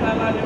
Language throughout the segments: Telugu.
Gracias.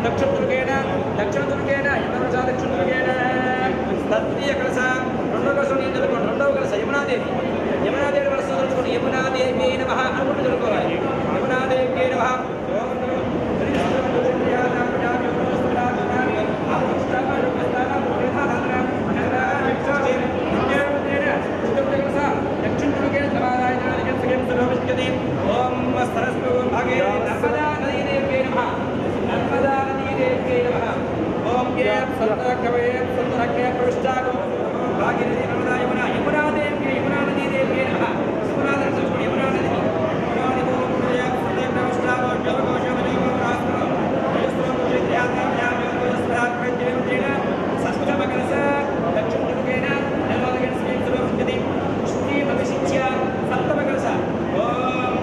दक्षिणदुर्गेण दक्षिणदुर्गेण तत्तीय कलश రెండవ కలశం నేను తెలుసుకోండి రెండవ కలశ యమునాదేవి వలస తెలుసుకోండి యమునాదేవి నమః అనుకుంటూ తెలుసుకోవాలి యమునాదేవి నమః ఓం సరస్సు భాగే నర్మదా నదీ దేవి నమః ఓం గే సంతకవే సంతకే ప్రవిష్టాగో భాగీరథి నర్మదా యమునా దేవి యమునా నదీ దేవి నమః యమునా దర్శనం యమునా నది ఓం గే సంతకే ప్రవిష్టాగో జలకోశ వజో రాస్త్ర యస్త్రం జిత్యాత్యాం యోగస్రాత్ ప్రజ్ఞేన సష్టమ కలశ దక్షిణదుర్గేణ నిర్మలగణ శ్రీంద్ర భక్తి పుష్టి భవిష్య సప్తమ కలశ ఓం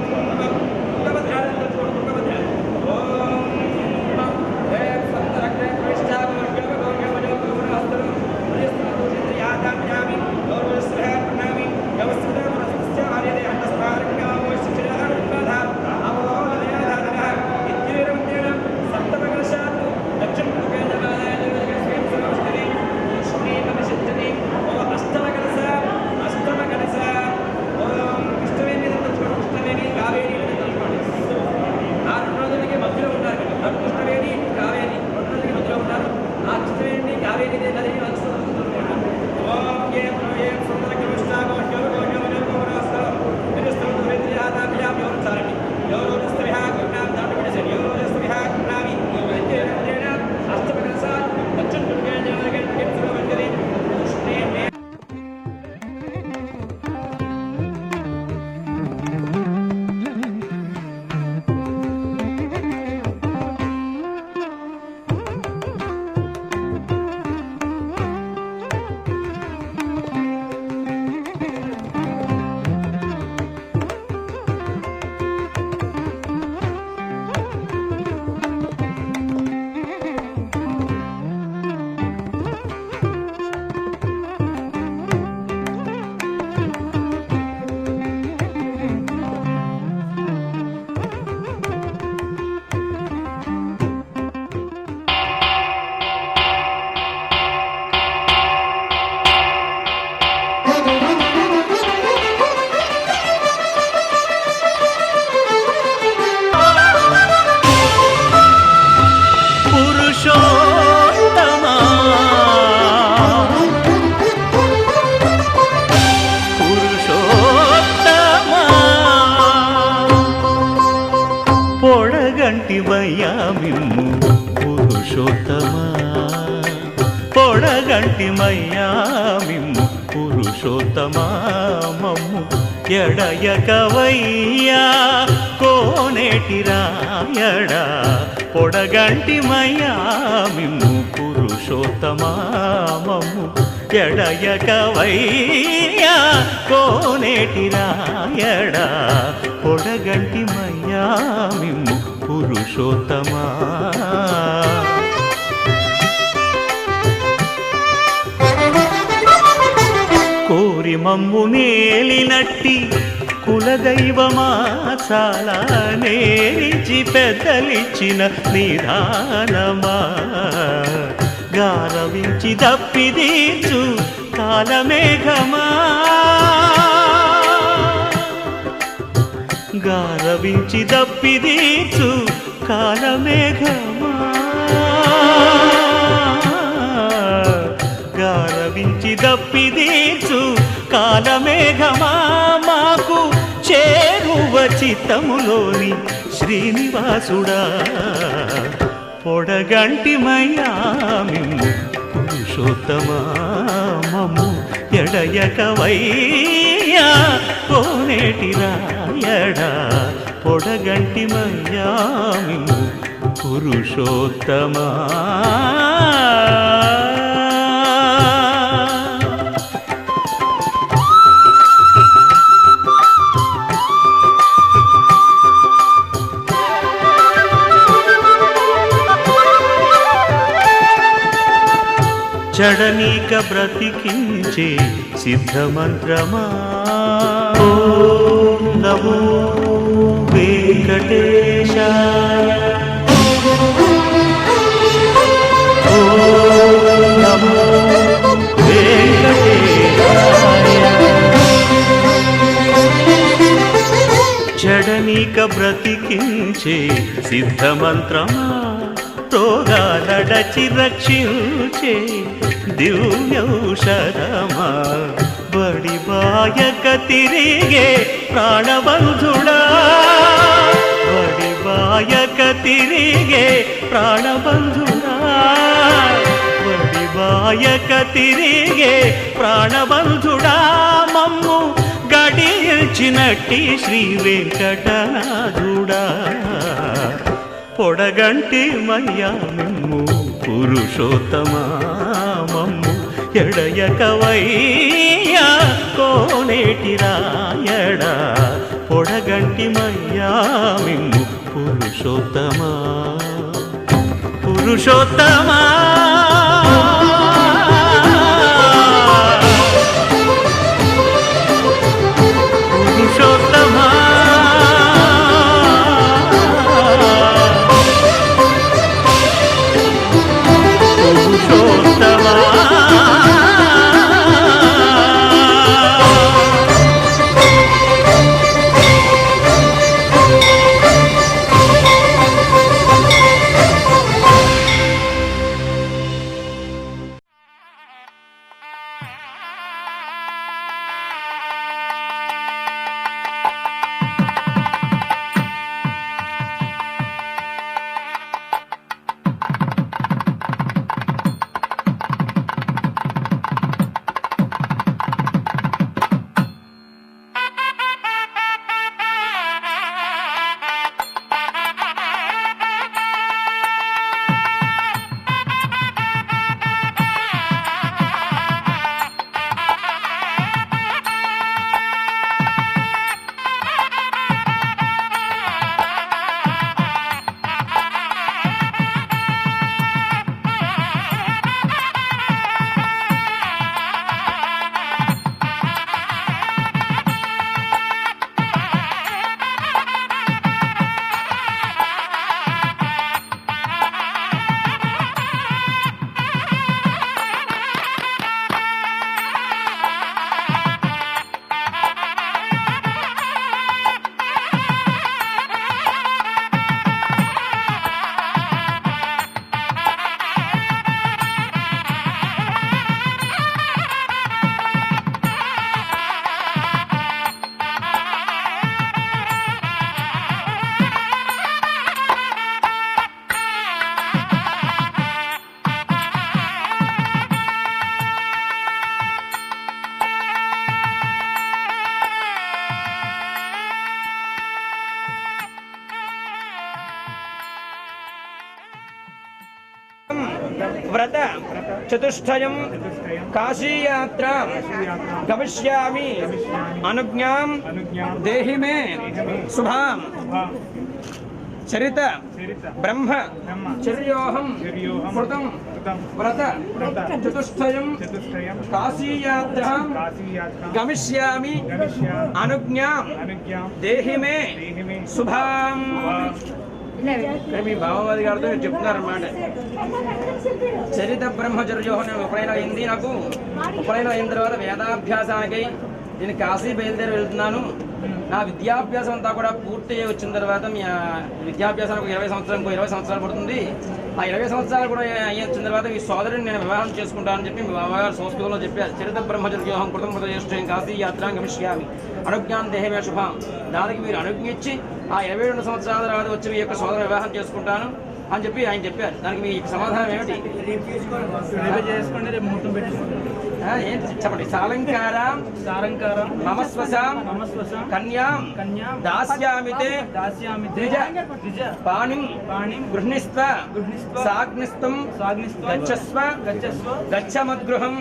పురుషోత్తమా మమ్ము ఎడయకవయ్యా కోనేటి రాయడా పొడగంటి మయ్యా మిమ్ము పురుషోత్తమా మమ్ము ఎడయకవయ్యా కోనేటి రాయడా పొడగంటి మయ్యా మిమ్ము పురుషోత్తమా కోరి మమ్ము నేలినట్టి కులదైవమా చాలా నేరిచి పెద్దలిచ్చిన నిదానమా గారవించి దప్పిదీర్చు కాలమేఘమా గారవించి దప్పిదీర్చు కాలమేఘమా గారవించి దప్పిదీర్చు కాలమేఘమా మాకు చేరువ చిత్తములోని శ్రీనివాసుడా పొడగంటి మయ్యా మిమ్ము పురుషోత్తమా మమ్ము ఎడయకవయ్యా కోనేటి రాయడా పొడగంటి మయ్యా మిమ్ము పురుషోత్తమా చడనీక బ్రతికించే సిద్ధమంత్రమా ఓం నమో వెంకటేశాయ బ్రతికించే సిద్ధమంత్రమా రోగాలడచి రక్షించే దివ్యౌషధమా బడిబాయక తిరిగే ప్రాణబంధుడా బడిబాయక తిరిగే ప్రాణబంధుడా బడిబాయక తిరిగే ప్రాణబంధుడా మమ్ము గడిచినట్టి శ్రీ వెంకటనాథుడా పొడగంటి మయ్యా మిమ్ము పురుషోత్తమా మమ్ము ఎడయకవయ్యా కోనేటి రాయడా పొడగంటి మయ్యా మిమ్ము పురుషోత్తమా పురుషోత్తమా పురుషోత్తమా వ్రత చతుష్టయం కాశీయాత్ర గమిష్యామి అనుజ్ఞాం దేహి మే శుభాం చరిత బ్రహ్మ చర్యోహం కృతం వ్రత చతుష్టయం కాశీయాత్ర గమిష్యామి అనుజ్ఞాం దేహి మే శుభాం. మీ బావవాది గారితో మీరు చెప్తున్నారన్నమాట. చరిత బ్రహ్మచర్యో ఉపనయనం అయింది. నాకు ఉపనయనం అయిన తర్వాత వేదాభ్యాసానికై నేను కాశీ బయలుదేరి వెళ్తున్నాను. నా విద్యాభ్యాసం అంతా కూడా పూర్తి వచ్చిన తర్వాత మీ విద్యాభ్యాసానికి 20 సంవత్సరాలు పడుతుంది. ఆ 20 సంవత్సరాలు కూడా వచ్చిన తర్వాత మీ సోదరుని నేను వివాహం చేసుకుంటానని చెప్పి మీ బావగారు సంస్కృతంలో చెప్పారు. చరిత బ్రహ్మచర్యోహం కృతం జ్యేష్ఠం కాశీ యాత్రాం గమిష్యామి అనుజ్ఞాన్ దేహమే శుభాం. దానికి మీరు అనుజ్ఞ ఇచ్చి ఆ 22 సంవత్సరాల తర్వాత వచ్చి మీ యొక్క సోదరు వివాహం చేసుకుంటాను అని చెప్పి ఆయన చెప్పారు. దానికి మీ సమాధానం ఏమిటి? ఏంటి చెప్పండి. సాలంకారం మమస్వసాం కన్యాం దాస్యామితే పాణిం గృహ్ణిస్వ సాగ్నిస్తం గచ్చస్వ గచ్చమద్గృహం.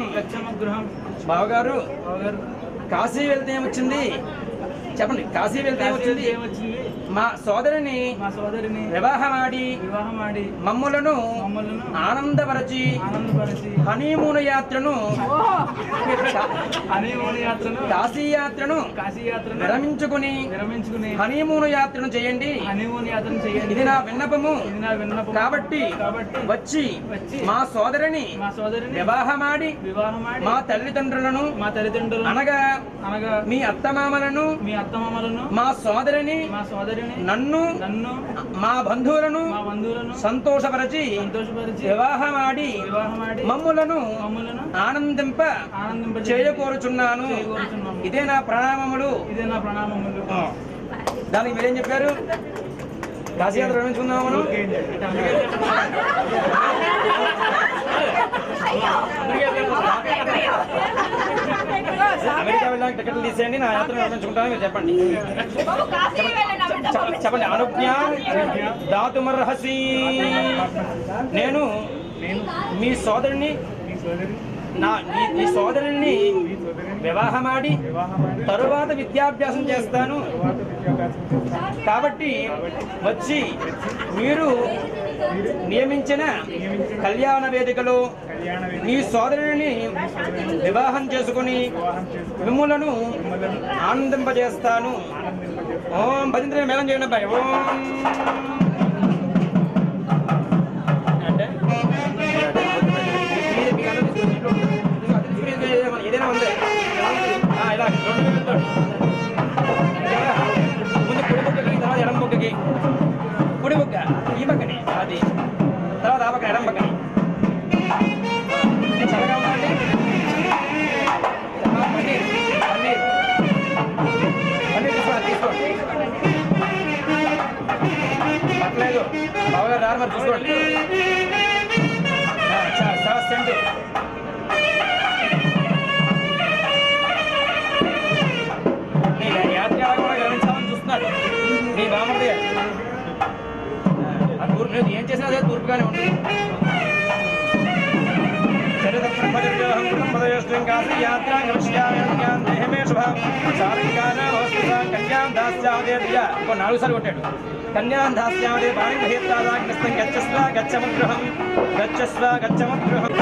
బావగారు కాశీ వెళ్తే ఏమొచ్చింది చెప్పండి. కాశీ వెళ్తే ఏమొచ్చింది? మా సోదరిని వివాహమాడి మమ్ములను ఆనందపరచి హనీమూన్ యాత్రను కాశీ యాత్రను విరమించుకుని హనీమూన్ యాత్రను చేయండి. ఇది నా విన్నపము. కాబట్టి వచ్చి మా సోదరిని వివాహమాడి మా తల్లిదండ్రులను అనగా మీ అత్తమామలను మా సోదరిని నన్ను మా బంధువులను సంతోషపరచి వివాహమాడి మమ్ములను ఆనందింప చేయకోరుచున్నాను. ఇదే నా ప్రణామములు. దానికి మీరేం చెప్పారు? కాశీయాత్ర నిర్వహించుకుందాం మనం. అమెరికా వెళ్ళడానికి టికెట్లు తీసేయండి, నా యాత్ర నిర్వహించుకుంటాను. మీరు చెప్పండి చెప్పండి. అనుజ్ఞ దాతుమర్హసి. నేను మీ సోదరుని ఈ సోదరుని వివాహమాడి తరువాత విద్యాభ్యాసం చేస్తాను. కాబట్టి వచ్చి మీరు నియమించిన కళ్యాణ వేదికలో మీ సోదరుని వివాహం చేసుకుని మిమ్ములను ఆనందింపజేస్తాను. ఓం భజంత్రి మేళం చేయండి అబ్బాయి. ఓం ఏదైనా ఉంది ఇలా ముందు కుడి బుక్కకి, తర్వాత ఎడం బుక్కకి. కుడి బుక్క ఈ పక్కనే, అది తర్వాత ఆ పక్కన ఎడం పక్కని. చల్లగా ఉందండి. పన్నీర్ పన్నీర్ పన్నీర్ తీసుకోండి. పట్టలేదు బాగా రారు మరి చూసుకోండి. సెంటు మీ బామర్ది తూర్పు ఏం చేసినా అదే తూర్పుగానే ఉంటుంది. ఇంకో 4 సార్లు కొట్టాడు. కన్యాం దాస్యాదే బాణి గృహేత్రాదాగ్రస్తం గచ్చస్వ గచ్చమగృహం గచ్చస్వ గచ్చమగృహం.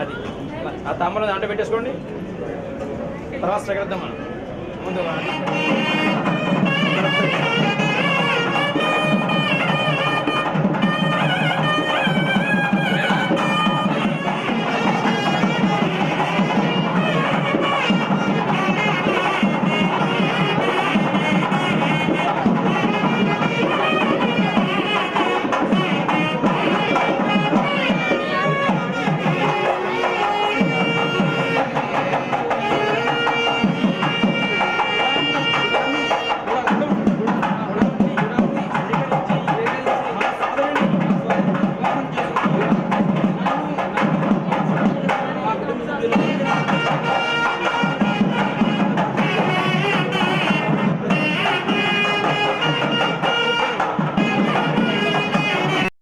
అది ఆ తాంబూలం దాంట్లో పెట్టేసుకోండి. తర్వాత స్వీకరిద్దాం మనం. ముందు